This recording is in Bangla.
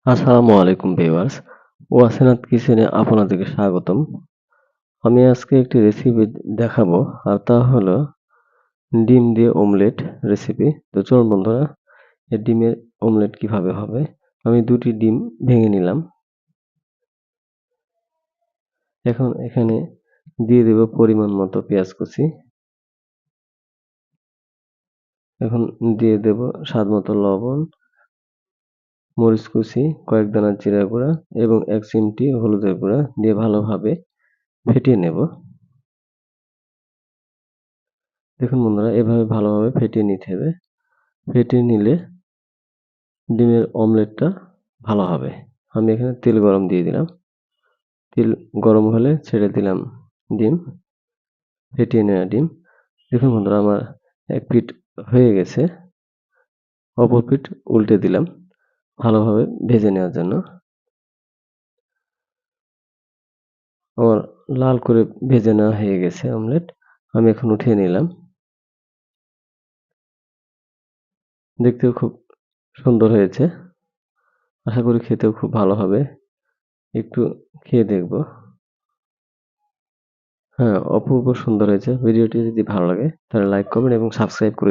আসসালামু আলাইকুম ভিউয়ার্স, ওয়াসেনাথ কিচেনে আপনাদেরকে স্বাগতম। আমি আজকে একটি রেসিপি দেখাবো, আর তা হলো ডিম দিয়ে অমলেট রেসিপি। তো চলুন বন্ধুরা, এই ডিমের অমলেট কিভাবে হবে। আমি 2টি ডিম ভেঙে নিলাম। এখন এখানে দিয়ে দেব পরিমাণ মতো পেঁয়াজ কুচি। এখন দিয়ে দেব স্বাদ মতো লবণ, মরিচ কুচি, কয়েক দানা জিরা গুঁড়া এবং 1 চিমটি হলুদের গুঁড়া দিয়ে ভালোভাবে ফেটিয়ে নেব। দেখুন বন্ধুরা, এভাবে ভালোভাবে ফেটিয়ে নিতে হবে। ফেটিয়ে নিলে ডিমের অমলেটটা ভালো হবে। আমি এখানে তেল গরম দিয়ে দিলাম। তেল গরম হলে ছেড়ে দিলাম ডিম, ফেটিয়ে নেওয়া ডিম। দেখুন বন্ধুরা, আমার এক পিঠ হয়ে গেছে, অপর পিঠ উল্টে দিলাম ভালোভাবে ভেজে নেওয়ার জন্য। আমার লাল করে ভেজে নেওয়া হয়ে গেছে অমলেট। আমি এখন উঠিয়ে নিলাম। দেখতেও খুব সুন্দর হয়েছে। আশা করি খেতেও খুব ভালো হবে। একটু খেয়ে দেখব। হ্যাঁ, অপূর্ব সুন্দর হয়েছে। ভিডিওটি যদি ভালো লাগে তাহলে লাইক, কমেন্ট এবং সাবস্ক্রাইব করে